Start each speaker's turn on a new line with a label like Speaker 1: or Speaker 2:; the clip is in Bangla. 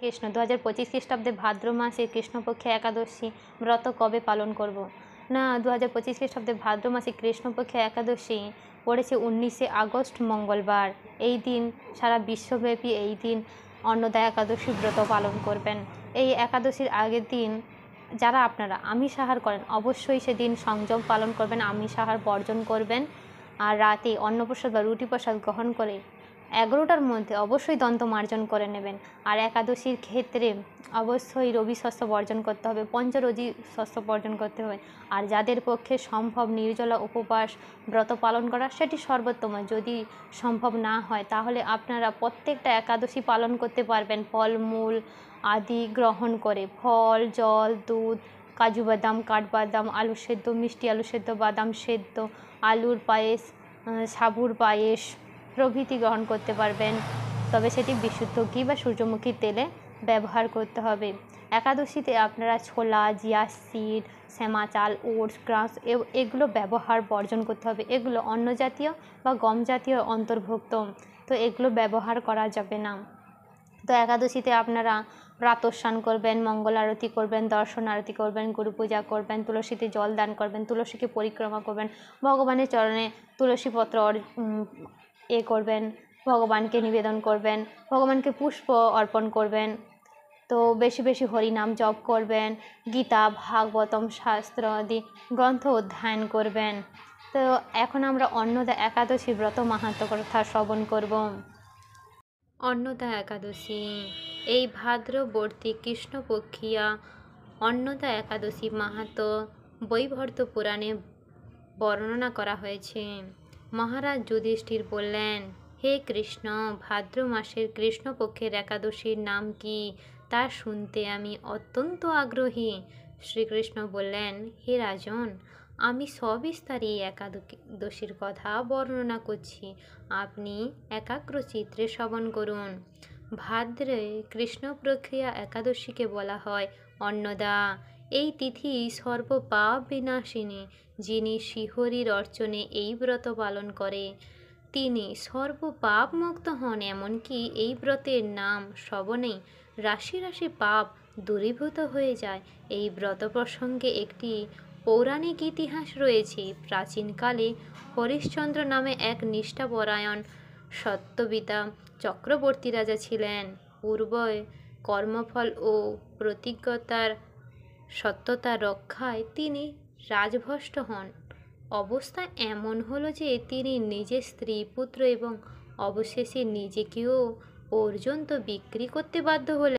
Speaker 1: কৃষ্ণ 2025 খ্রিস্টাব্দে ভাদ্র মাসে কৃষ্ণপক্ষে একাদশী ব্রত কবে পালন করব। না, 2025 খ্রিস্টাব্দে ভাদ্র মাসে কৃষ্ণপক্ষে একাদশী পড়েছে 19শে আগস্ট মঙ্গলবার। এই দিন সারা বিশ্বব্যাপী এই দিন অন্নদা একাদশী ব্রত পালন করবেন। এই একাদশীর আগের দিন যারা আপনারা আমিষ আহার করেন অবশ্যই সেদিন সংযম পালন করবেন, আমিষ আহার বর্জন করবেন। আর রাতে অন্নপ্রসাদ বা রুটি প্রসাদ গ্রহণ করে 11টার মধ্যে অবশ্যই দন্ত মার্জন করে নেবেন। আর একাদশীর ক্ষেত্রে অবশ্যই রবি শস্য বর্জন করতে হবে, পঞ্চরবি শস্য বর্জন করতে হবে। আর যাদের পক্ষে সম্ভব নির্জলা উপবাস ব্রত পালন করা সেটি সর্বোত্তম। যদি সম্ভব না হয় তাহলে আপনারা প্রত্যেকটা একাদশী পালন করতে পারবেন ফলমূল আদি গ্রহণ করে। ফল, জল, দুধ, কাজু বাদাম, কাঠবাদাম, আলু সেদ্ধ, মিষ্টি আলু সেদ্ধ, বাদাম সেদ্ধ, আলুর পায়েস, সাবুর পায়েস প্রভৃতি গ্রহণ করতে পারবেন। তবে সেটি বিশুদ্ধ ঘি বা সূর্যমুখী তেলে ব্যবহার করতে হবে। একাদশীতে আপনারা ছোলা, জিয়া সিড, শ্যামা চাল, ওটস, গ্রাস এগুলো ব্যবহার বর্জন করতে হবে। এগুলো অন্ন জাতীয় বা গম জাতীয় অন্তর্ভুক্ত, তো এগুলো ব্যবহার করা যাবে না। তো একাদশীতে আপনারা প্রাতঃস্নান করবেন, মঙ্গল আরতি করবেন, দর্শন আরতি করবেন, গুরু পূজা করবেন, তুলসীতে জল দান করবেন, তুলসীকে পরিক্রমা করবেন, ভগবানের চরণে তুলসীপত্র করবেন, ভগবানকে নিবেদন করবেন, ভগবানকে পুষ্প অর্পণ করবেন। তো বেশি বেশি হরিনাম জপ করবেন, গীতা, ভাগবতম, শাস্ত্র আদি গ্রন্থ অধ্যয়ন করবেন। তো এখন আমরা অন্নদা একাদশী ব্রত মাহাত্ম্য কথা শ্রবণ করব। অন্নদা একাদশী এই ভাদ্রবর্তী কৃষ্ণপক্ষিয়া অন্নদা একাদশী মাহাত্ম্য বৈবর্ত পুরাণে বর্ণনা করা হয়েছে। মহারাজ যুধিষ্ঠির বললেন, হে কৃষ্ণ, ভাদ্র মাসের কৃষ্ণপক্ষের একাদশীর নাম কি তা শুনতে আমি অত্যন্ত আগ্রহী। শ্রীকৃষ্ণ বললেন, হে রাজন, আমি সবিস্তারে এই একাদশীর কথা বর্ণনা করছি, আপনি একাগ্র চিত্রে শ্রবণ করুন। ভাদ্রে কৃষ্ণপক্ষিয়া একাদশীকে বলা হয় অন্নদা। এই তিথি সর্বপাপ বিনাশিনী। যিনি শ্রীহরির অর্চনে এই ব্রত পালন করে তিনি সর্বপাপ মুক্ত হন। এমনকি এই ব্রতের নাম শ্রবণেই রাশি রাশি পাপ দূরীভূত হয়ে যায়। এই ব্রত প্রসঙ্গে একটি পৌরাণিক ইতিহাস রয়েছে। প্রাচীনকালে হরিশ্চন্দ্র নামে এক নিষ্ঠাপরায়ণ সত্যবিতা চক্রবর্তী রাজা ছিলেন। পূর্বে কর্মফল ও প্রতিজ্ঞতার সত্যতা রক্ষায় তিনি রাজভ্রষ্ট হন। অবস্থা এমন হলো যে তিনি নিজের স্ত্রী, পুত্র এবং অবশেষে নিজেকেও পর্যন্ত বিক্রি করতে বাধ্য হলেন।